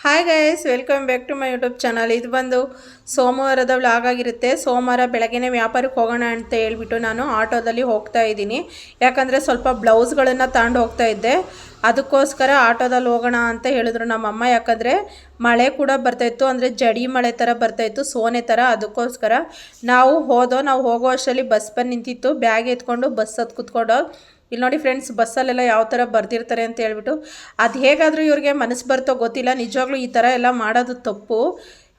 Hi guys, welcome back to my YouTube channel. ಇದು ಬಂದು ಸೋಮವಾರದ ವ್ಲಾಗ್ ಆಗಿರುತ್ತೆ. ಸೋಮವಾರ ಬೆಳಗ್ಗೆನೇ ವ್ಯಾಪಾರಕ್ಕೆ ಹೋಗೋಣ ಅಂತ ಹೇಳ್ಬಿಟ್ಟು ನಾನು ಆಟೋದಲ್ಲಿ ಹೋಗ್ತಾ ಇದ್ದೀನಿ. ಯಾಕಂದರೆ ಸ್ವಲ್ಪ ಬ್ಲೌಸ್ಗಳನ್ನು ತಗೊಂಡು ಹೋಗ್ತಾ ಇದ್ದೆ. ಅದಕ್ಕೋಸ್ಕರ ಆಟೋದಲ್ಲಿ ಹೋಗೋಣ ಅಂತ ಹೇಳಿದ್ರು ನಮ್ಮಮ್ಮ. ಯಾಕಂದರೆ ಮಳೆ ಕೂಡ ಬರ್ತಾಯಿತ್ತು, ಅಂದರೆ ಜಡಿ ಮಳೆ ಥರ ಬರ್ತಾಯಿತ್ತು, ಸೋನೆ ಥರ. ಅದಕ್ಕೋಸ್ಕರ ನಾವು ಹೋಗೋ ಅಷ್ಟರಲ್ಲಿ ಬಸ್ ಬಂದು ನಿಂತಿತ್ತು. ಬ್ಯಾಗ್ ಎತ್ಕೊಂಡು ಬಸ್ ಹತ್ತು ಕೂತ್ಕೊಂಡು, ಇಲ್ಲಿ ನೋಡಿ ಫ್ರೆಂಡ್ಸ್, ಬಸ್ಸಲ್ಲೆಲ್ಲ ಯಾವ ಥರ ಬರ್ದಿರ್ತಾರೆ ಅಂತ ಹೇಳ್ಬಿಟ್ಟು, ಅದು ಹೇಗಾದರೂ ಇವ್ರಿಗೆ ಮನಸ್ಸು ಬರ್ತೋ ಗೊತ್ತಿಲ್ಲ. ನಿಜವಾಗ್ಲೂ ಈ ಥರ ಎಲ್ಲ ಮಾಡೋದು ತಪ್ಪು.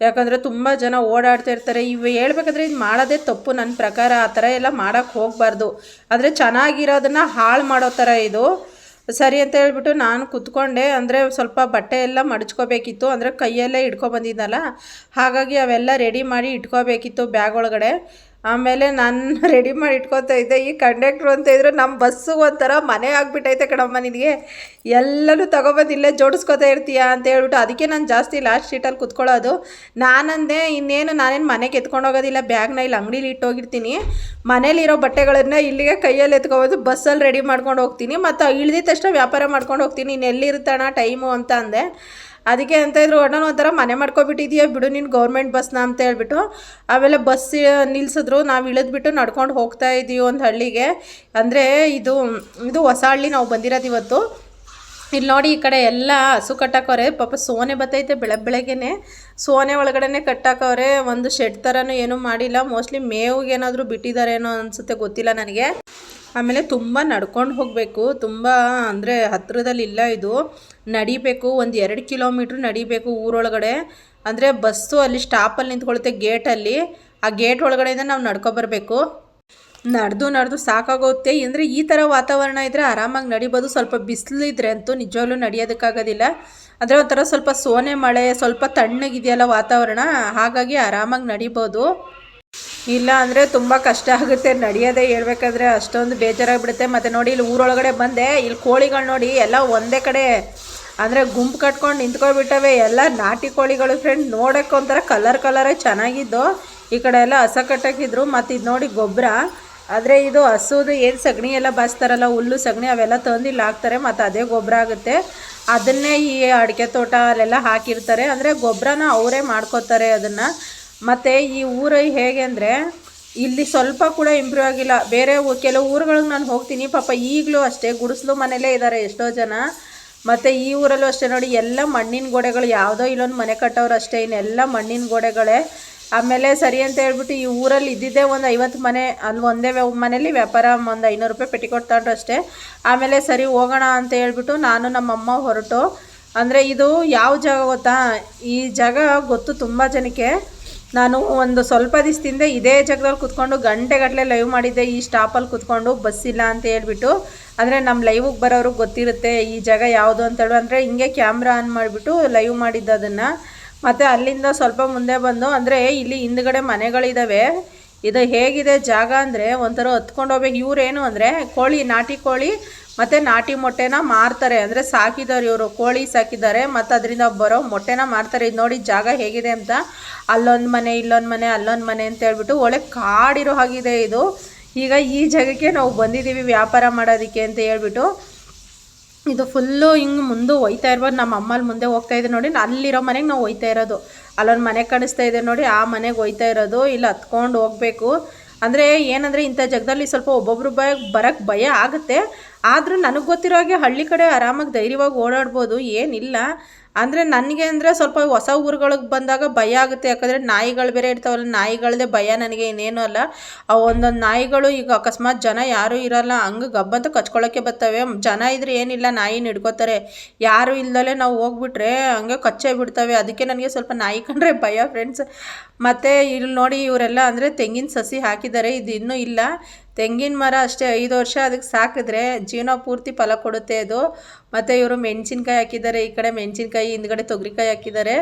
ಯಾಕಂದರೆ ತುಂಬ ಜನ ಓಡಾಡ್ತಾ ಇರ್ತಾರೆ. ಇವು ಹೇಳ್ಬೇಕಾದ್ರೆ ಇದು ಮಾಡೋದೇ ತಪ್ಪು ನನ್ನ ಪ್ರಕಾರ. ಆ ಥರ ಎಲ್ಲ ಮಾಡೋಕ್ಕೆ ಹೋಗಬಾರ್ದು. ಆದರೆ ಚೆನ್ನಾಗಿರೋದನ್ನು ಹಾಳು ಮಾಡೋ ಥರ ಇದು. ಸರಿ ಅಂತ ಹೇಳ್ಬಿಟ್ಟು ನಾನು ಕುತ್ಕೊಂಡೆ. ಅಂದರೆ ಸ್ವಲ್ಪ ಬಟ್ಟೆ ಎಲ್ಲ ಮಡಚ್ಕೋಬೇಕಿತ್ತು, ಅಂದರೆ ಕೈಯಲ್ಲೇ ಇಟ್ಕೊಬಂದಿದ್ದಲ್ಲ, ಹಾಗಾಗಿ ಅವೆಲ್ಲ ರೆಡಿ ಮಾಡಿ ಇಟ್ಕೋಬೇಕಿತ್ತು ಬ್ಯಾಗ್ ಒಳಗಡೆ. ಆಮೇಲೆ ನಾನು ರೆಡಿ ಮಾಡಿ ಇಟ್ಕೊತಾ ಇದ್ದೆ. ಈ ಕಂಡಕ್ಟ್ರು ಅಂತ ಇದ್ರು, ನಮ್ಮ ಬಸ್ಸು ಒಂಥರ ಮನೆ ಆಗಿಬಿಟ್ಟೈತೆ ಕಣಮ್ಮ, ನಿನಗೆ ಎಲ್ಲನೂ ತೊಗೊಬಂದು ಇಲ್ಲೇ ಜೋಡಿಸ್ಕೊತಾ ಇರ್ತೀಯಾ ಅಂತ ಹೇಳ್ಬಿಟ್ಟು. ಅದಕ್ಕೆ ನಾನು ಜಾಸ್ತಿ ಲಾಸ್ಟ್ ಸೀಟಲ್ಲಿ ಕುತ್ಕೊಳ್ಳೋದು. ನಾನೇನು ಮನೆಗೆ ಎತ್ಕೊಂಡು ಹೋಗೋದಿಲ್ಲ, ಬ್ಯಾಗ್ನ ಇಲ್ಲಿ ಅಂಗಡೀಲಿ ಇಟ್ಟೋಗಿರ್ತೀನಿ. ಮನೇಲಿರೋ ಬಟ್ಟೆಗಳನ್ನ ಇಲ್ಲಿಗೆ ಕೈಯಲ್ಲಿ ಎತ್ಕೊಬೋದು, ಬಸ್ಸಲ್ಲಿ ರೆಡಿ ಮಾಡ್ಕೊಂಡು ಹೋಗ್ತೀನಿ. ಮತ್ತು ಇಳಿದ ತಕ್ಷಣ ವ್ಯಾಪಾರ ಮಾಡ್ಕೊಂಡು ಹೋಗ್ತೀನಿ. ಇನ್ನು ಎಲ್ಲಿರುತ್ತಣ್ಣ ಟೈಮು ಅಂತ ಅಂದೆ. ಅದಕ್ಕೆ ಅಂತ ಇದ್ರು, ಒಡನ ಒಂಥರ ಮನೆ ಮಾಡ್ಕೊಬಿಟ್ಟಿದೀಯ ಬಿಡು ನೀನು ಗೌರ್ಮೆಂಟ್ ಬಸ್ನ ಅಂತ ಹೇಳ್ಬಿಟ್ಟು. ಆಮೇಲೆ ಬಸ್ ನಿಲ್ಲಿಸಿದ್ರು. ನಾವು ಇಳಿದ್ಬಿಟ್ಟು ನಡ್ಕೊಂಡು ಹೋಗ್ತಾ ಇದ್ದೀವಿ ಒಂದು ಹಳ್ಳಿಗೆ. ಅಂದರೆ ಇದು ಹೊಸ ಹಳ್ಳಿ ನಾವು ಬಂದಿರೋದು ಇವತ್ತು. ಇಲ್ಲಿ ನೋಡಿ, ಈ ಕಡೆ ಎಲ್ಲ ಹಸು ಕಟ್ಟಾಕವ್ರೆ. ಪಾಪ ಸೋನೆ ಬತ್ತೈತೆ ಬೆಳಗ್ಗೆನೆ. ಸೋನೆ ಒಳಗಡೆ ಕಟ್ಟಾಕವ್ರೆ. ಒಂದು ಶೆಡ್ ಥರನೂ ಏನೂ ಮಾಡಿಲ್ಲ. ಮೋಸ್ಟ್ಲಿ ಮೇವಿಗೆ ಏನಾದರೂ ಬಿಟ್ಟಿದ್ದಾರೇನೋ ಅನಿಸುತ್ತೆ, ಗೊತ್ತಿಲ್ಲ ನನಗೆ. ಆಮೇಲೆ ತುಂಬ ನಡ್ಕೊಂಡು ಹೋಗಬೇಕು. ತುಂಬ ಅಂದರೆ ಹತ್ತಿರದಲ್ಲಿ ಇಲ್ಲ ಇದು, ನಡಿಬೇಕು. ಒಂದು 2 ಕಿಲೋಮೀಟ್ರ್ ನಡಿಬೇಕು ಊರೊಳಗಡೆ. ಅಂದರೆ ಬಸ್ಸು ಅಲ್ಲಿ ಸ್ಟಾಪಲ್ಲಿ ನಿಂತ್ಕೊಳುತ್ತೆ ಗೇಟಲ್ಲಿ. ಆ ಗೇಟ್ ಒಳಗಡೆಯಿಂದ ನಾವು ನಡ್ಕೊಬರ್ಬೇಕು. ನಡೆದು ಸಾಕಾಗುತ್ತೆ. ಅಂದರೆ ಈ ಥರ ವಾತಾವರಣ ಇದ್ದರೆ ಆರಾಮಾಗಿ ನಡಿಬೋದು. ಸ್ವಲ್ಪ ಬಿಸಿಲಿದ್ರೆ ಅಂತೂ ನಿಜವಾಗ್ಲೂ ನಡೆಯೋದಕ್ಕಾಗೋದಿಲ್ಲ. ಅಂದರೆ ಒಂಥರ ಸ್ವಲ್ಪ ಸೋನೆ ಮಳೆ, ಸ್ವಲ್ಪ ತಣ್ಣಗಿದೆಯಲ್ಲ ವಾತಾವರಣ, ಹಾಗಾಗಿ ಆರಾಮಾಗಿ ನಡಿಬೋದು. ಇಲ್ಲ ಅಂದರೆ ತುಂಬ ಕಷ್ಟ ಆಗುತ್ತೆ ನಡೆಯೋದೇ. ಹೇಳ್ಬೇಕಾದ್ರೆ ಅಷ್ಟೊಂದು ಬೇಜಾರಾಗಿಬಿಡುತ್ತೆ. ಮತ್ತು ನೋಡಿ, ಇಲ್ಲಿ ಊರೊಳಗಡೆ ಬಂದೆ. ಇಲ್ಲಿ ಕೋಳಿಗಳು ನೋಡಿ ಎಲ್ಲ ಒಂದೇ ಕಡೆ, ಅಂದರೆ ಗುಂಪು ಕಟ್ಕೊಂಡು ನಿಂತ್ಕೊಬಿಟ್ಟವೆ. ಎಲ್ಲ ನಾಟಿ ಕೋಳಿಗಳು ಫ್ರೆಂಡ್. ನೋಡೋಕ್ಕೆ ಒಂಥರ ಕಲರೇ ಚೆನ್ನಾಗಿದ್ದು. ಈ ಕಡೆ ಎಲ್ಲ ಹಸ ಕಟ್ಟಾಕಿದ್ರು. ಮತ್ತು ಇದು ನೋಡಿ ಗೊಬ್ಬರ. ಆದರೆ ಇದು ಹಸುದು ಏನು ಸಗಣಿ ಎಲ್ಲ ಬಾಚ್ತಾರಲ್ಲ, ಹುಲ್ಲು ಸಗಣಿ, ಅವೆಲ್ಲ ತಂದು ಇಲ್ಲಿ ಹಾಕ್ತಾರೆ. ಮತ್ತು ಅದೇ ಗೊಬ್ಬರ ಆಗುತ್ತೆ. ಅದನ್ನೇ ಈ ಅಡಿಕೆ ತೋಟ ಅಲ್ಲೆಲ್ಲ ಹಾಕಿರ್ತಾರೆ. ಅಂದರೆ ಗೊಬ್ಬರನ ಅವರೇ ಮಾಡ್ಕೋತಾರೆ ಅದನ್ನು. ಮತ್ತು ಈ ಊರು ಹೇಗೆ ಅಂದರೆ, ಇಲ್ಲಿ ಸ್ವಲ್ಪ ಕೂಡ ಇಂಪ್ರೂವ್ ಆಗಿಲ್ಲ. ಬೇರೆ ಕೆಲವು ಊರುಗಳಿಗೆ ನಾನು ಹೋಗ್ತೀನಿ, ಪಾಪ ಈಗಲೂ ಅಷ್ಟೇ ಗುಡಿಸ್ಲು ಮನೆಯಲ್ಲೇ ಇದ್ದಾರೆ ಎಷ್ಟೋ ಜನ. ಮತ್ತು ಈ ಊರಲ್ಲೂ ಅಷ್ಟೇ ನೋಡಿ, ಎಲ್ಲ ಮಣ್ಣಿನ ಗೋಡೆಗಳು. ಯಾವುದೋ ಇಲ್ಲೊಂದು ಮನೆ ಕಟ್ಟೋರು ಅಷ್ಟೇ, ಇನ್ನೆಲ್ಲ ಮಣ್ಣಿನ ಗೋಡೆಗಳೇ. ಆಮೇಲೆ ಸರಿ ಅಂತ ಹೇಳ್ಬಿಟ್ಟು ಈ ಊರಲ್ಲಿ ಇದ್ದಿದ್ದೇ ಒಂದು 50 ಮನೆ. ಅಲ್ಲಿ ಒಂದೇ ಮನೇಲಿ ವ್ಯಾಪಾರ ಒಂದು 500 ರೂಪಾಯಿ ಪೆಟ್ಟಿಕೊಟ್ಟು ತಗೊಂಡ್ರು ಅಷ್ಟೇ. ಆಮೇಲೆ ಸರಿ ಹೋಗೋಣ ಅಂತ ಹೇಳ್ಬಿಟ್ಟು ನಾನು ನಮ್ಮಮ್ಮ ಹೊರಟು. ಅಂದರೆ ಇದು ಯಾವ ಜಾಗ ಗೊತ್ತಾ? ಈ ಜಾಗ ಗೊತ್ತು ತುಂಬ ಜನಕ್ಕೆ. ನಾನು ಒಂದು ಸ್ವಲ್ಪ ದಿವಸದಿಂದ ಇದೇ ಜಾಗದಲ್ಲಿ ಕೂತ್ಕೊಂಡು ಗಂಟೆಗಟ್ಟಲೆ ಲೈವ್ ಮಾಡಿದ್ದೆ, ಈ ಸ್ಟಾಪಲ್ಲಿ ಕೂತ್ಕೊಂಡು. ಬಸ್ ಇಲ್ಲ ಅಂತ ಹೇಳ್ಬಿಟ್ಟು. ಅಂದರೆ ನಮ್ಮ ಲೈವಿಗೆ ಬರೋರಿಗೆ ಗೊತ್ತಿರುತ್ತೆ ಈ ಜಾಗ ಯಾವುದು ಅಂತೇಳಿ. ಅಂದರೆ ಹಿಂಗೆ ಕ್ಯಾಮ್ರಾ ಆನ್ ಮಾಡಿಬಿಟ್ಟು ಲೈವ್ ಮಾಡಿದ್ದು ಅದನ್ನು. ಮತ್ತು ಅಲ್ಲಿಂದ ಸ್ವಲ್ಪ ಮುಂದೆ ಬಂದು, ಅಂದರೆ ಇಲ್ಲಿ ಹಿಂದ್ಗಡೆ ಮನೆಗಳಿದ್ದಾವೆ. ಇದು ಹೇಗಿದೆ ಜಾಗ ಅಂದರೆ, ಒಂಥರ ಹತ್ಕೊಂಡು ಹೋಗ್ಬೇಕು. ಇವರೇನು ಅಂದರೆ ನಾಟಿ ಕೋಳಿ ಮತ್ತು ನಾಟಿ ಮೊಟ್ಟೆನ ಮಾರ್ತಾರೆ. ಅಂದರೆ ಸಾಕಿದ್ದಾರೆ ಇವರು, ಕೋಳಿ ಸಾಕಿದ್ದಾರೆ, ಮತ್ತು ಅದರಿಂದ ಬರೋ ಮೊಟ್ಟೆನ ಮಾರ್ತಾರೆ. ಇದು ನೋಡಿ ಜಾಗ ಹೇಗಿದೆ ಅಂತ. ಅಲ್ಲೊಂದು ಮನೆ, ಇಲ್ಲೊಂದು ಮನೆ, ಅಲ್ಲೊಂದು ಮನೆ ಅಂತ ಹೇಳ್ಬಿಟ್ಟು ಒಳ್ಳೆ ಕಾಡಿರೋ ಹಾಗಿದೆ ಇದು. ಈಗ ಈ ಜಾಗಕ್ಕೆ ನಾವು ಬಂದಿದ್ದೀವಿ ವ್ಯಾಪಾರ ಮಾಡೋದಕ್ಕೆ ಅಂತ ಹೇಳ್ಬಿಟ್ಟು. ಇದು ಫುಲ್ಲು ಹಿಂಗೆ ಮುಂದೆ ಹೋಯ್ತಾ ಇರ್ಬೋದು. ನಮ್ಮ ಅಮ್ಮಲ್ಲಿ ಮುಂದೆ ಹೋಗ್ತಾ ಇದೆ ನೋಡಿ. ಅಲ್ಲಿರೋ ಮನೆಗೆ ನಾವು ಹೋಯ್ತಾ ಇರೋದು. ಅಲ್ಲೊಂದು ಮನೆ ಕಾಣಿಸ್ತಾ ಇದೆ ನೋಡಿ, ಆ ಮನೆಗೆ ಹೋಯ್ತಾ ಇರೋದು. ಇಲ್ಲಿ ಹತ್ಕೊಂಡು ಹೋಗಬೇಕು. ಅಂದರೆ ಏನಂದರೆ ಇಂಥ ಜಾಗದಲ್ಲಿ ಸ್ವಲ್ಪ ಒಬ್ಬೊಬ್ರು ಬರೋಕ್ಕೆ ಭಯ ಆಗುತ್ತೆ. ಆದರೂ ನನಗೆ ಗೊತ್ತಿರೋ ಹಾಗೆ ಹಳ್ಳಿ ಕಡೆ ಆರಾಮಾಗಿ ಧೈರ್ಯವಾಗಿ ಓಡಾಡ್ಬೋದು, ಏನಿಲ್ಲ. ಅಂದರೆ ನನಗೆ ಅಂದರೆ ಸ್ವಲ್ಪ ಹೊಸ ಊರುಗಳಿಗೆ ಬಂದಾಗ ಭಯ ಆಗುತ್ತೆ. ಯಾಕಂದರೆ ನಾಯಿಗಳು ಬೇರೆ ಇರ್ತಾವಲ್ಲ, ನಾಯಿಗಳದೇ ಭಯ ನನಗೆ, ಇನ್ನೇನು ಅಲ್ಲ. ಅವು ಒಂದೊಂದು ನಾಯಿಗಳು ಈಗ ಅಕಸ್ಮಾತ್ ಜನ ಯಾರೂ ಇರೋಲ್ಲ, ಹಂಗೆ ಗಬ್ಬಂತ ಕಚ್ಕೊಳ್ಳೋಕ್ಕೆ ಬರ್ತವೆ. ಜನ ಇದ್ರೆ ಏನಿಲ್ಲ, ನಾಯಿನ ಹಿಡ್ಕೋತಾರೆ. ಯಾರೂ ಇಲ್ದಲೇ ನಾವು ಹೋಗ್ಬಿಟ್ರೆ ಹಂಗೆ ಕಚ್ಚೇ ಬಿಡ್ತವೆ. ಅದಕ್ಕೆ ನನಗೆ ಸ್ವಲ್ಪ ನಾಯಿ ಕಂಡ್ರೆ ಭಯ ಫ್ರೆಂಡ್ಸ್. ಮತ್ತು ಇಲ್ಲಿ ನೋಡಿ, ಇವರೆಲ್ಲ ಅಂದರೆ ತೆಂಗಿನ ಸಸಿ ಹಾಕಿದ್ದಾರೆ. ಇದು ಇನ್ನೂ ಇಲ್ಲ. ತೆಂಗಿನ ಮರ ಅಷ್ಟೇ 5 ವರ್ಷ ಅದಕ್ಕೆ ಸಾಕಿದ್ರೆ ಜೀವನ ಪೂರ್ತಿ ಫಲ ಕೊಡುತ್ತೆ ಅದು. ಮತ್ತು ಇವರು ಮೆಣಸಿನ್ಕಾಯಿ ಹಾಕಿದ್ದಾರೆ. ಈ ಕಡೆ ಮೆಣಸಿನ್ಕಾಯಿ, ಹಿಂದ್ಗಡೆ ತೊಗರಿಕಾಯಿ ಹಾಕಿದ್ದಾರೆ.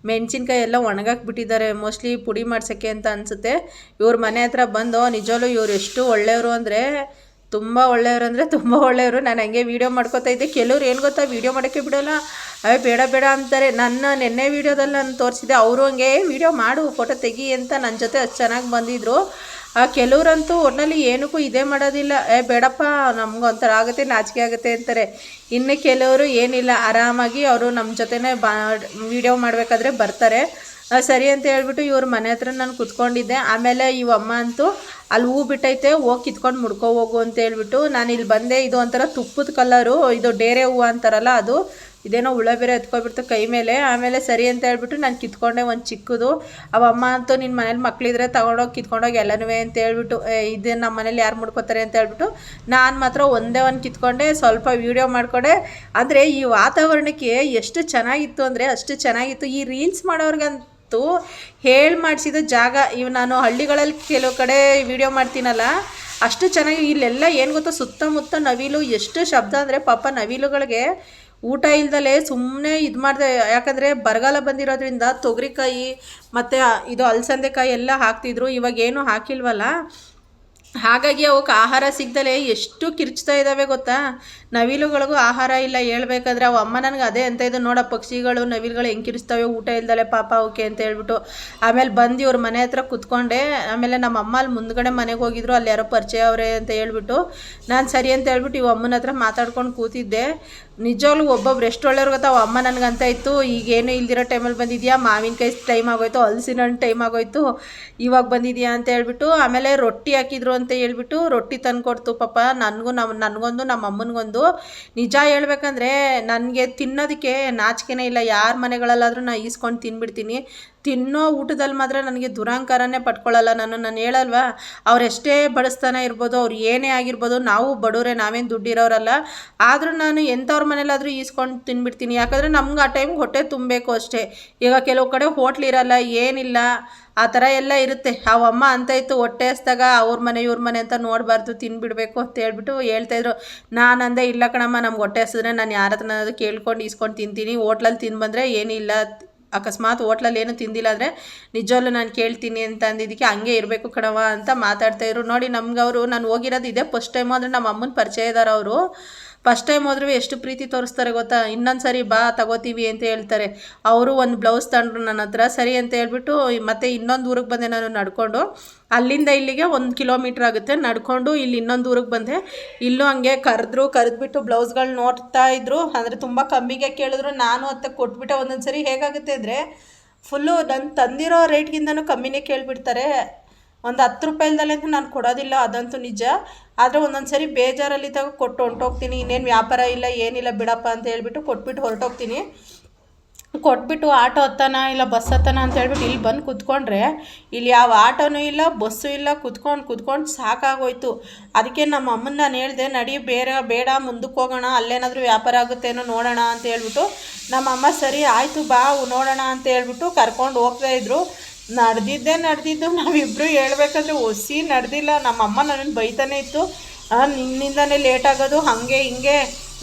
ಮೆಣಸಿನ್ಕಾಯಿ ಎಲ್ಲ ಒಣಗಾಕಿ ಬಿಟ್ಟಿದ್ದಾರೆ, ಮೋಸ್ಟ್ಲಿ ಪುಡಿ ಮಾಡ್ಸೋಕ್ಕೆ ಅಂತ ಅನಿಸುತ್ತೆ. ಇವ್ರ ಮನೆ ಹತ್ರ ಬಂದು ನಿಜವಲ್ಲೂ ಇವ್ರು ಎಷ್ಟು ಒಳ್ಳೆಯವರು ಅಂದರೆ ತುಂಬ ಒಳ್ಳೆಯವರು, ಅಂದರೆ ತುಂಬ ಒಳ್ಳೆಯವರು. ನಾನು ಹಂಗೆ ವೀಡಿಯೋ ಮಾಡ್ಕೋತಾ ಇದ್ದೆ. ಕೆಲವ್ರು ಏನು ಗೊತ್ತಾ, ವೀಡಿಯೋ ಮಾಡೋಕ್ಕೆ ಬಿಡೋಲ್ಲ, ಬೇಡ ಅಂತಾರೆ. ನೆನ್ನೆ ವೀಡಿಯೋದಲ್ಲಿ ನಾನು ತೋರಿಸಿದೆ. ಅವರು ಹಂಗೆ ವೀಡಿಯೋ ಮಾಡು, ಫೋಟೋ ತೆಗಿ ಅಂತ ನನ್ನ ಜೊತೆ ಅಷ್ಟು ಚೆನ್ನಾಗಿ ಬಂದಿದ್ದರು. ಕೆಲವ್ರಂತೂ ಒಟ್ನಲ್ಲಿ ಏನಕ್ಕೂ ಇದೇ ಮಾಡೋದಿಲ್ಲ, ಬೇಡಪ್ಪ ನಮ್ಗೆ ಒಂಥರ ಆಗುತ್ತೆ, ನಾಚಿಕೆ ಆಗುತ್ತೆ ಅಂತಾರೆ. ಇನ್ನು ಕೆಲವರು ಏನಿಲ್ಲ, ಆರಾಮಾಗಿ ಅವರು ನಮ್ಮ ಜೊತೆನೇ ವಿಡಿಯೋ ಮಾಡಬೇಕಾದ್ರೆ ಬರ್ತಾರೆ. ಸರಿ ಅಂತ ಹೇಳ್ಬಿಟ್ಟು ಇವ್ರ ಮನೆ ಹತ್ರ ನಾನು ಕುತ್ಕೊಂಡಿದ್ದೆ. ಆಮೇಲೆ ಇವಮ್ಮ ಅಂತೂ ಅಲ್ಲಿ ಹೂ ಬಿಟ್ಟೈತೆ, ಹೋಗಿ ಕಿತ್ಕೊಂಡು ಮುಡ್ಕೊ ಹೋಗು ಅಂತ ಹೇಳ್ಬಿಟ್ಟು ನಾನು ಇಲ್ಲಿ ಬಂದೆ. ಇದು ಒಂಥರ ತುಪ್ಪದ ಕಲರು, ಇದು ಡೇರೆ ಹೂವು ಅಂತಾರಲ್ಲ ಅದು, ಇದೇನೋ ಹುಳ ಬೇರೆ ಎತ್ಕೊಬಿಡ್ತು ಕೈ ಮೇಲೆ. ಆಮೇಲೆ ಸರಿ ಅಂತ ಹೇಳ್ಬಿಟ್ಟು ನಾನು ಕಿತ್ಕೊಂಡೆ ಒಂದು ಚಿಕ್ಕದು. ಅವಮ್ಮ ಅಂತೂ ನಿನ್ನ ಮನೇಲಿ ಮಕ್ಕಳಿದ್ರೆ ತೊಗೊಂಡೋಗಿ ಕಿತ್ಕೊಂಡೋಗಿ ಎಲ್ಲನೂ ಅಂತ ಹೇಳ್ಬಿಟ್ಟು, ಇದು ನಮ್ಮ ಮನೇಲಿ ಯಾರು ಮುಡ್ಕೋತಾರೆ ಅಂತ ಹೇಳ್ಬಿಟ್ಟು ನಾನು ಮಾತ್ರ ಒಂದೇ ಒಂದು ಕಿತ್ಕೊಂಡೆ, ಸ್ವಲ್ಪ ವೀಡಿಯೋ ಮಾಡಿಕೊಂಡೆ. ಅಂದರೆ ಈ ವಾತಾವರಣಕ್ಕೆ ಎಷ್ಟು ಚೆನ್ನಾಗಿತ್ತು ಅಂದರೆ ಅಷ್ಟು ಚೆನ್ನಾಗಿತ್ತು. ಈ ರೀಲ್ಸ್ ಮಾಡೋರ್ಗಂತೂ ಹೇಳಿ ಮಾಡಿಸಿದ ಜಾಗ. ಇವು ನಾನು ಹಳ್ಳಿಗಳಲ್ಲಿ ಕೆಲವು ಕಡೆ ವಿಡಿಯೋ ಮಾಡ್ತೀನಲ್ಲ, ಅಷ್ಟು ಚೆನ್ನಾಗಿ ಇಲ್ಲೆಲ್ಲ ಏನು ಗೊತ್ತೋ, ಸುತ್ತಮುತ್ತ ನವಿಲು, ಎಷ್ಟು ಶಬ್ದ ಅಂದರೆ ಪಾಪ ನವಿಲುಗಳಿಗೆ ಊಟ ಇಲ್ದಲೇ ಸುಮ್ಮನೆ ಇದು ಮಾಡಿದೆ. ಯಾಕಂದರೆ ಬರಗಾಲ ಬಂದಿರೋದ್ರಿಂದ ತೊಗರಿಕಾಯಿ ಮತ್ತು ಇದು ಅಲಸಂದೆಕಾಯಿ ಎಲ್ಲ ಹಾಕ್ತಿದ್ರು, ಇವಾಗೇನು ಹಾಕಿಲ್ವಲ್ಲ, ಹಾಗಾಗಿ ಅವಕ್ಕೆ ಆಹಾರ ಸಿಗ್ದಲೇ ಎಷ್ಟು ಕಿರ್ಚ್ತಾ ಇದ್ದಾವೆ ಗೊತ್ತಾ. ನವಿಲುಗಳಿಗೂ ಆಹಾರ ಇಲ್ಲ ಹೇಳ್ಬೇಕಾದ್ರೆ. ಅವು ಅಮ್ಮ ನನಗೆ ಅದೇ ಅಂತ ಇದು, ನೋಡ ಪಕ್ಷಿಗಳು ನವಿಲುಗಳು ಹೆಂಗೆ ಕಿರಿಸ್ತವೆ ಊಟ ಇಲ್ದಲೆ ಪಾಪ ಅವಕ್ಕೆ ಅಂತ ಹೇಳ್ಬಿಟ್ಟು. ಆಮೇಲೆ ಬಂದು ಇವ್ರ ಮನೆ ಹತ್ರ ಕುತ್ಕೊಂಡೆ. ಆಮೇಲೆ ನಮ್ಮ ಅಮ್ಮ ಅಲ್ಲಿ ಮುಂದ್ಗಡೆ ಮನೆಗೆ ಹೋಗಿದ್ರು, ಅಲ್ಲಿ ಯಾರೋ ಪರಿಚಯ ಅವರೇ ಅಂತ ಹೇಳ್ಬಿಟ್ಟು ನಾನು ಸರಿ ಅಂತ ಹೇಳ್ಬಿಟ್ಟು ಇವ ಅಮ್ಮನ ಹತ್ರ ಮಾತಾಡ್ಕೊಂಡು ಕೂತಿದ್ದೆ. ನಿಜವಾಗ್ಲೂ ಒಬ್ಬೊಬ್ರು ಎಷ್ಟು ಒಳ್ಳೆಯವ್ರು ಗೊತ್ತಾ. ಅಮ್ಮ ನನಗಂತ ಇತ್ತು, ಈಗೇನು ಇಲ್ದಿರೋ ಟೈಮಲ್ಲಿ ಬಂದಿದ್ಯಾ, ಮಾವಿನಕಾಯಿ ಟೈಮ್ ಆಗೋಯ್ತು, ಹಲಸಿನ ಹಣ್ಣು ಟೈಮ್ ಆಗೋಯ್ತು, ಇವಾಗ ಬಂದಿದ್ಯಾ ಅಂತ ಹೇಳ್ಬಿಟ್ಟು. ಆಮೇಲೆ ರೊಟ್ಟಿ ಹಾಕಿದ್ರು ಅಂತ ಹೇಳ್ಬಿಟ್ಟು ರೊಟ್ಟಿ ತಂದು ಕೊಡ್ತು ಪಾಪ ನನಗೊಂದು ನಮ್ಮ ಅಮ್ಮನಿಗೊಂದು. ನಿಜ ಹೇಳ್ಬೇಕಂದ್ರೆ ನನಗೆ ತಿನ್ನೋದಕ್ಕೆ ನಾಚಿಕೆನೇ ಇಲ್ಲ. ಯಾರ ಮನೆಗಳಲ್ಲಾದರೂ ನಾನು ಈಸ್ಕೊಂಡು ತಿನ್ಬಿಡ್ತೀನಿ. ತಿನ್ನೋ ಊಟದಲ್ಲಿ ಮಾತ್ರ ನನಗೆ ದುರಹಂಕಾರನೇ ಪಟ್ಕೊಳ್ಳಲ್ಲ. ನಾನು ಹೇಳಲ್ವಾ, ಅವರೆಷ್ಟೇ ಬಡಿಸ್ತಾನೆ ಇರ್ಬೋದು, ಅವ್ರು ಏನೇ ಆಗಿರ್ಬೋದು, ನಾವು ಬಡವರೇ, ನಾವೇನು ದುಡ್ಡಿರೋರಲ್ಲ. ಆದರೂ ನಾನು ಎಂಥವ್ರ ಮನೇಲಾದರೂ ಈಸ್ಕೊಂಡು ತಿನ್ಬಿಡ್ತೀನಿ. ಯಾಕಂದರೆ ನಮ್ಗೆ ಆ ಟೈಮ್ಗೆ ಹೊಟ್ಟೆ ತುಂಬಬೇಕು ಅಷ್ಟೇ. ಈಗ ಕೆಲವು ಕಡೆ ಹೋಟ್ಲಿರಲ್ಲ, ಏನಿಲ್ಲ, ಆ ಥರ ಎಲ್ಲ ಇರುತ್ತೆ. ಅವಮ್ಮ ಅಂತ ಇತ್ತು, ಹೊಟ್ಟೆ ಹಸ್ದಾಗ ಅವ್ರ ಮನೆ ಇವ್ರ ಮನೆ ಅಂತ ನೋಡಬಾರ್ದು, ತಿನ್ಬಿಡಬೇಕು ಅಂತ ಹೇಳ್ಬಿಟ್ಟು ಹೇಳ್ತಾಯಿದ್ರು. ನಾನು ಅಂದೆ, ಇಲ್ಲ ಕಣಮ್ಮ, ನಮ್ಗೆ ಹೊಟ್ಟೆ ಹಸಿದ್ರೆ ನಾನು ಯಾರ ಹತ್ರನಾದ್ರು ಕೇಳ್ಕೊಂಡು ಈಸ್ಕೊಂಡು ತಿಂತೀನಿ. ಹೋಟ್ಲಲ್ಲಿ ತಿಂದು ಏನಿಲ್ಲ, ಅಕಸ್ಮಾತ್ ಹೋಟ್ಲಲ್ಲಿ ಏನು ತಿಂದಿಲ್ಲ ಅಂದರೆ ನಿಜವಲ್ಲೂ ನಾನು ಕೇಳ್ತೀನಿ ಅಂತ ಅಂದಿದ್ದಕ್ಕೆ ಹಂಗೆ ಇರಬೇಕು ಕಣವ ಅಂತ ಮಾತಾಡ್ತಾಯಿದ್ರು. ನೋಡಿ ನಮ್ಗೆ ಅವರು, ನಾನು ಹೋಗಿರೋದು ಇದೇ ಫಸ್ಟ್ ಟೈಮು. ಅಂದರೆ ನಮ್ಮ ಅಮ್ಮನ ಪರಿಚಯ ಇದ್ದಾರೆ ಅವರು. ಫಸ್ಟ್ ಟೈಮ್ ಹೋದ್ರೂ ಎಷ್ಟು ಪ್ರೀತಿ ತೋರಿಸ್ತಾರೆ ಗೊತ್ತಾ. ಇನ್ನೊಂದು ಸರಿ ಬಾ ತಗೋತೀವಿ ಅಂತ ಹೇಳ್ತಾರೆ. ಅವರು ಒಂದು ಬ್ಲೌಸ್ ತಂಡ್ರು ನನ್ನ ಹತ್ರ. ಸರಿ ಅಂತ ಹೇಳ್ಬಿಟ್ಟು ಮತ್ತೆ ಇನ್ನೊಂದು ಊರಿಗೆ ಬಂದೆ ನಾನು ನಡ್ಕೊಂಡು. ಅಲ್ಲಿಂದ ಇಲ್ಲಿಗೆ 1 ಕಿಲೋಮೀಟ್ರ್ ಆಗುತ್ತೆ ನಡ್ಕೊಂಡು. ಇಲ್ಲಿ ಇನ್ನೊಂದು ಊರಿಗೆ ಬಂದೆ. ಇಲ್ಲೂ ಹಂಗೆ ಕರೆದ್ಬಿಟ್ಟು ಬ್ಲೌಸ್ಗಳು ನೋಡ್ತಾ ಇದ್ರು. ಅಂದರೆ ತುಂಬ ಕಮ್ಮಿಗೆ ಕೇಳಿದ್ರು. ನಾನು ಅಂತ ಕೊಟ್ಬಿಟ್ಟೆ. ಒಂದೊಂದು ಸರಿ ಹೇಗಾಗುತ್ತೆ ಅಂದರೆ ಫುಲ್ಲು ನಾನು ತಂದಿರೋ ರೇಟ್ಗಿಂತನೂ ಕಮ್ಮಿನೇ ಕೇಳಿಬಿಡ್ತಾರೆ. ಒಂದು 10 ರೂಪಾಯಿಲ್ದಲ್ಲೇ ನಾನು ಕೊಡೋದಿಲ್ಲ, ಅದಂತೂ ನಿಜ. ಆದರೆ ಒಂದೊಂದು ಸರಿ ಬೇಜಾರಲ್ಲಿ ಕೊಟ್ಟು ಹೊಂಟೋಗ್ತೀನಿ. ಇನ್ನೇನು ವ್ಯಾಪಾರ ಇಲ್ಲ ಏನಿಲ್ಲ ಬಿಡಪ್ಪ ಅಂತ ಹೇಳ್ಬಿಟ್ಟು ಕೊಟ್ಬಿಟ್ಟು ಹೊರಟೋಗ್ತೀನಿ. ಕೊಟ್ಬಿಟ್ಟು ಆಟೋ ಹತ್ತಾನ ಇಲ್ಲ ಬಸ್ ಹತ್ತಾನ ಅಂತ ಹೇಳ್ಬಿಟ್ಟು ಇಲ್ಲಿ ಬಂದು ಕುತ್ಕೊಂಡ್ರೆ ಇಲ್ಲಿ ಯಾವ ಆಟೋನೂ ಇಲ್ಲ, ಬಸ್ಸು ಇಲ್ಲ. ಕುತ್ಕೊಂಡು ಸಾಕಾಗೋಯ್ತು. ಅದಕ್ಕೆ ನಮ್ಮ ಅಮ್ಮನ ನಾನು ಹೇಳಿದೆ, ನಡಿ ಬೇಡ ಮುಂದಕ್ಕೆ ಹೋಗೋಣ, ಅಲ್ಲೇನಾದರೂ ವ್ಯಾಪಾರ ಆಗುತ್ತೇನೋ ನೋಡೋಣ ಅಂತ ಹೇಳ್ಬಿಟ್ಟು. ನಮ್ಮ ಅಮ್ಮ ಸರಿ ಆಯಿತು ಬಾ ನೋಡೋಣ ಅಂತ ಹೇಳ್ಬಿಟ್ಟು ಕರ್ಕೊಂಡು ಹೋಗ್ತಾಯಿದ್ರು. ನಡೆದಿದ್ದು ನಾವಿಬ್ಬರು ಹೇಳ್ಬೇಕಂದ್ರೆ ಒಸಿ ನಡೆದಿಲ್ಲ. ನಮ್ಮಮ್ಮ ನನ್ನನ್ನು ಬೈತಾನೆ ಇತ್ತು, ನಿನ್ನಿಂದನೇ ಲೇಟ್ ಆಗೋದು, ಹಾಗೆ ಹಿಂಗೆ,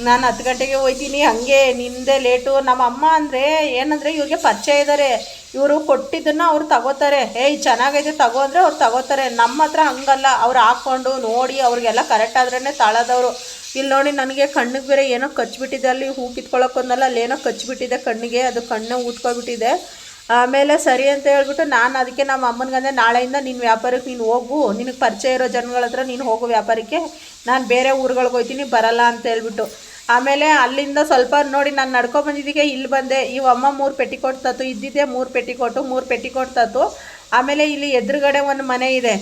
ನಾನು 10 ಗಂಟೆಗೆ ಹೋಗ್ತೀನಿ, ಹಾಗೆ ನಿಂದೇ ಲೇಟು. ನಮ್ಮಮ್ಮ ಅಂದರೆ ಏನಂದರೆ ಇವ್ರಿಗೆ ಪರಿಚಯ ಇದ್ದಾರೆ, ಇವರು ಕೊಟ್ಟಿದ್ದನ್ನು ಅವ್ರು ತಗೋತಾರೆ. ಚೆನ್ನಾಗೈತೆ ತಗೋ ಅಂದರೆ ಅವ್ರು ತಗೋತಾರೆ. ನಮ್ಮ ಹತ್ರ ಹಂಗಲ್ಲ, ಅವ್ರು ಹಾಕ್ಕೊಂಡು ನೋಡಿ ಅವ್ರಿಗೆಲ್ಲ ಕರೆಕ್ಟ್ ಆದ್ರೇ ತಾಳೋದವರು. ಇಲ್ಲಿ ನೋಡಿ ನನಗೆ ಕಣ್ಣಿಗೆ ಬೇರೆ ಏನೋ ಕಚ್ಚಿಬಿಟ್ಟಿದೆ. ಅಲ್ಲಿ ಹೂ ಕಿತ್ಕೊಳ್ಳೋಕೊಂದಲ್ಲ, ಅಲ್ಲೇನೋ ಕಚ್ಚಿಬಿಟ್ಟಿದೆ ಕಣ್ಣಿಗೆ, ಅದು ಕಣ್ಣು ಊದ್ಕೊಬಿಟ್ಟಿದೆ. ಆಮೇಲೆ ಸರಿ ಅಂತ ಹೇಳ್ಬಿಟ್ಟು ನಾನು ಅದಕ್ಕೆ ನಮ್ಮ ಅಮ್ಮನಿಗಂದೆ, ನಾಳೆಯಿಂದ ನಿನ್ನ ವ್ಯಾಪಾರಕ್ಕೆ ನೀನು ಹೋಗು, ನಿನಗೆ ಪರಿಚಯ ಇರೋ ಜನಗಳ ಹತ್ರ ನೀನು ಹೋಗು ವ್ಯಾಪಾರಕ್ಕೆ, ನಾನು ಬೇರೆ ಊರುಗಳಿಗೆ ಹೋಗ್ತೀನಿ ಬರಲ್ಲ ಅಂತ ಹೇಳ್ಬಿಟ್ಟು. ಆಮೇಲೆ ಅಲ್ಲಿಂದ ಸ್ವಲ್ಪ ನೋಡಿ ನಾನು ನಡ್ಕೊಬಂದಿದ್ದಕ್ಕೆ ಇಲ್ಲಿ ಬಂದೆ. ಇವಮ್ಮ 3 ಪೆಟ್ಟಿಕೋಟ್ ತತ್ತು, ಇದ್ದಿದ್ದೆ 3 ಪೆಟ್ಟಿಕೋಟ್ ತತ್ತು. ಆಮೇಲೆ ಇಲ್ಲಿ ಎದುರುಗಡೆ ಒಂದು ಮನೆ ಇದೆ,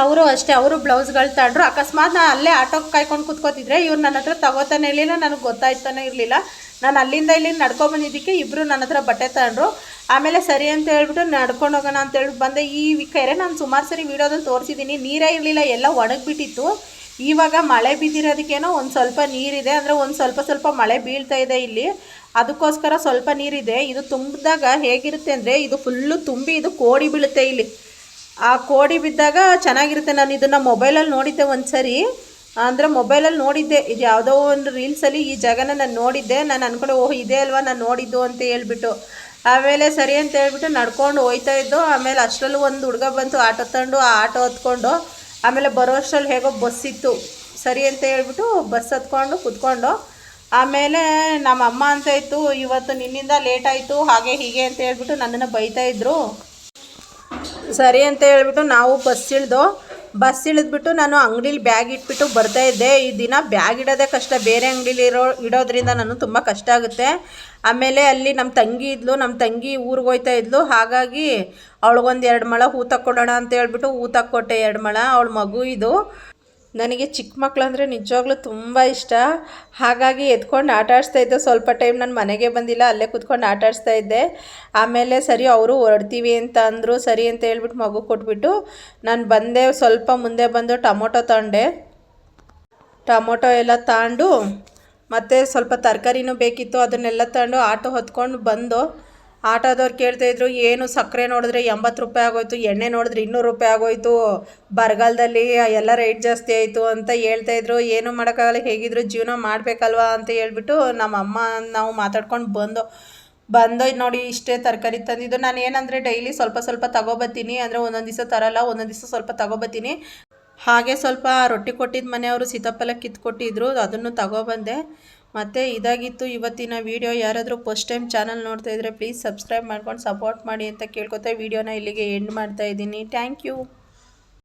ಅವರು ಅಷ್ಟೇ, ಅವರು ಬ್ಲೌಸ್ಗಳು ತಗೊಂಡ್ರು. ಅಕಸ್ಮಾತ್ ನಾನು ಅಲ್ಲೇ ಆಟೋಗೆ ಕಾಯ್ಕೊಂಡು ಕೂತ್ಕೋತಿದ್ರೆ ಇವ್ರು ನನ್ನ ಹತ್ರ ತಗೋತಾನೆ ಇರಲಿಲ್ಲ, ನನಗೆ ಗೊತ್ತಾಯ್ತಾನೆ ಇರಲಿಲ್ಲ. ನಾನು ಅಲ್ಲಿಂದ ಇಲ್ಲಿ ನಡ್ಕೊಬಂದಿದ್ದಕ್ಕೆ ಇಬ್ಬರು ನನ್ನ ಹತ್ರ ಬಟ್ಟೆ ತಗೊಂಡ್ರು. ಆಮೇಲೆ ಸರಿ ಅಂತ ಹೇಳ್ಬಿಟ್ಟು ನಡ್ಕೊಂಡು ಹೋಗೋಣ ಅಂತ ಹೇಳ್ಬಿಟ್ಟು ಬಂದೆ. ಈ ಕೆರೆ ನಾನು ಸುಮಾರು ಸರಿ ವೀಡಿಯೋದಲ್ಲಿ ತೋರಿಸಿದ್ದೀನಿ. ನೀರೇ ಇರಲಿಲ್ಲ, ಎಲ್ಲ ಒಣಗಿಬಿಟ್ಟಿತ್ತು. ಇವಾಗ ಮಳೆ ಬಿದ್ದಿರೋದಕ್ಕೇನೋ ಒಂದು ಸ್ವಲ್ಪ ನೀರಿದೆ, ಅಂದರೆ ಒಂದು ಸ್ವಲ್ಪ ಮಳೆ ಬೀಳ್ತಾ ಇದೆ ಇಲ್ಲಿ, ಅದಕ್ಕೋಸ್ಕರ ಸ್ವಲ್ಪ ನೀರಿದೆ. ಇದು ತುಂಬಿದಾಗ ಹೇಗಿರುತ್ತೆ ಅಂದರೆ ಇದು ಫುಲ್ಲು ತುಂಬಿ ಇದು ಕೋಡಿ ಬೀಳುತ್ತೆ ಇಲ್ಲಿ. ಆ ಕೋಡಿ ಬಿದ್ದಾಗ ಚೆನ್ನಾಗಿರುತ್ತೆ. ನಾನು ಇದನ್ನು ಮೊಬೈಲಲ್ಲಿ ನೋಡಿದ್ದೆ ಒಂದು ಸರಿ, ಅಂದರೆ ಮೊಬೈಲಲ್ಲಿ ನೋಡಿದ್ದೆ, ಇದು ಯಾವುದೋ ಒಂದು ರೀಲ್ಸಲ್ಲಿ ಈ ಜಾಗನ ನಾನು ನೋಡಿದ್ದೆ. ನಾನು ಅಂದ್ಕೊಂಡೆ ಓಹ್ ಇದೇ ಅಲ್ವಾ ನಾನು ನೋಡಿದ್ದು ಅಂತ ಹೇಳ್ಬಿಟ್ಟು. ಆಮೇಲೆ ಸರಿ ಅಂತ ಹೇಳ್ಬಿಟ್ಟು ನಡ್ಕೊಂಡು ಹೋಗ್ತಾ ಇದ್ದು. ಆಮೇಲೆ ಅಷ್ಟರಲ್ಲೂ ಒಂದು ಹುಡುಗ ಬಂತು ಆಟೋ ತಂಡು, ಆ ಆಟೋ ಹತ್ಕೊಂಡು. ಆಮೇಲೆ ಬರೋ ಅಷ್ಟರಲ್ಲಿ ಹೇಗೋ ಬಸ್ ಇತ್ತು. ಸರಿ ಅಂತ ಹೇಳ್ಬಿಟ್ಟು ಬಸ್ ಹತ್ಕೊಂಡು ಕುತ್ಕೊಂಡು. ಆಮೇಲೆ ನಮ್ಮ ಅಮ್ಮ ಅಂತ ಇತ್ತು, ಇವತ್ತು ನಿನ್ನಿಂದ ಲೇಟ್ ಆಯಿತು ಹಾಗೆ ಹೀಗೆ ಅಂತ ಹೇಳ್ಬಿಟ್ಟು ನನ್ನನ್ನು ಬೈತಾಯಿದ್ರು. ಸರಿ ಅಂತ ಹೇಳ್ಬಿಟ್ಟು ನಾವು ಬಸ್ ಇಳಿದ್ಬಿಟ್ಟು ನಾನು ಅಂಗಡೀಲಿ ಬ್ಯಾಗ್ ಇಟ್ಬಿಟ್ಟು ಬರ್ತಾಯಿದ್ದೆ. ಈ ದಿನ ಬ್ಯಾಗ್ ಇಡೋದೇ ಕಷ್ಟ, ಬೇರೆ ಅಂಗಡೀಲಿ ಇಡೋದ್ರಿಂದ ನಾನು ತುಂಬ ಕಷ್ಟ ಆಗುತ್ತೆ. ಆಮೇಲೆ ಅಲ್ಲಿ ನಮ್ಮ ತಂಗಿ ಊರಿಗೆ ಹೋಗ್ತಾ ಇದ್ಲು. ಹಾಗಾಗಿ ಅವಳಿಗೊಂದು 2 ಮೊಳ ಹೂ ತಕ್ಕೊಡೋಣ ಅಂತ ಹೇಳ್ಬಿಟ್ಟು ಹೂ ತಕ್ಕೊಟ್ಟೆ 2 ಮೊಳ. ಅವಳ ಮಗು ಇದು. ನನಗೆ ಚಿಕ್ಕ ಮಕ್ಳು ಅಂದರೆ ನಿಜವಾಗ್ಲೂ ತುಂಬ ಇಷ್ಟ. ಹಾಗಾಗಿ ಎತ್ಕೊಂಡು ಆಟ ಆಡಿಸ್ತಾಯಿದ್ದೆ. ಸ್ವಲ್ಪ ಟೈಮ್ ನಾನು ಮನೆಗೆ ಬಂದಿಲ್ಲ, ಅಲ್ಲೇ ಕೂತ್ಕೊಂಡು ಆಟ ಆಡಿಸ್ತಾಯಿದ್ದೆ. ಆಮೇಲೆ ಸರಿ ಅವರು ಹೊರಡ್ತೀವಿ ಅಂತ ಅಂದರು. ಸರಿ ಅಂತ ಹೇಳ್ಬಿಟ್ಟು ಮಗು ಕೊಟ್ಬಿಟ್ಟು ನಾನು ಬಂದೆ. ಸ್ವಲ್ಪ ಮುಂದೆ ಬಂದು ಟೊಮೊಟೊ ತಗೊಂಡೆ. ಟೊಮೊಟೊ ಎಲ್ಲ ತಗೊಂಡು ಮತ್ತು ಸ್ವಲ್ಪ ತರಕಾರಿನೂ ಬೇಕಿತ್ತು, ಅದನ್ನೆಲ್ಲ ತಗೊಂಡು ಆಟೋ ಹೊತ್ಕೊಂಡು ಬಂದು. ಆಟೋದವ್ರು ಕೇಳ್ತಾಯಿದ್ರು, ಏನು ಸಕ್ಕರೆ ನೋಡಿದ್ರೆ 80 ರೂಪಾಯಿ ಆಗೋಯ್ತು, ಎಣ್ಣೆ ನೋಡಿದ್ರೆ 200 ರೂಪಾಯಿ ಆಗೋಯ್ತು, ಬರಗಾಲದಲ್ಲಿ ಎಲ್ಲ ರೇಟ್ ಜಾಸ್ತಿ ಆಯಿತು ಅಂತ ಹೇಳ್ತಾಯಿದ್ರು. ಏನು ಮಾಡೋಕ್ಕಾಗಲ್ಲ, ಹೇಗಿದ್ರು ಜೀವನ ಮಾಡಬೇಕಲ್ವ ಅಂತ ಹೇಳ್ಬಿಟ್ಟು ನಮ್ಮಮ್ಮ ನಾವು ಮಾತಾಡ್ಕೊಂಡು ಬಂದು ನೋಡಿ ಇಷ್ಟೇ ತರಕಾರಿ ತಂದಿದ್ದು. ನಾನು ಏನಂದರೆ ಡೈಲಿ ಸ್ವಲ್ಪ ಸ್ವಲ್ಪ ತಗೊಬತ್ತೀನಿ, ಅಂದರೆ ಒಂದೊಂದು ದಿವಸ ತರಲ್ಲ, ಒಂದೊಂದು ದಿವಸ ಸ್ವಲ್ಪ ತಗೊಬತ್ತೀನಿ. ಹಾಗೆ ಸ್ವಲ್ಪ ರೊಟ್ಟಿ ಕೊಟ್ಟಿದ್ದ ಮನೆಯವರು ಸೀತಾಫಲ ಕಿತ್ಕೊಟ್ಟಿದ್ರು, ಅದನ್ನು ತಗೊಬಂದೆ. ಮತ್ತು ಇದಾಗಿತ್ತು ಇವತ್ತಿನ ವೀಡಿಯೋ. ಯಾರಾದರೂ ಫಸ್ಟ್ ಟೈಮ್ ಚಾನಲ್ ನೋಡ್ತಾ ಇದ್ದರೆ ಪ್ಲೀಸ್ ಸಬ್ಸ್ಕ್ರೈಬ್ ಮಾಡ್ಕೊಂಡು ಸಪೋರ್ಟ್ ಮಾಡಿ ಅಂತ ಕೇಳ್ಕೊತಾ ವಿಡಿಯೋನ ಇಲ್ಲಿಗೆ ಎಂಡ್ ಮಾಡ್ತಾಯಿದ್ದೀನಿ. Thank you.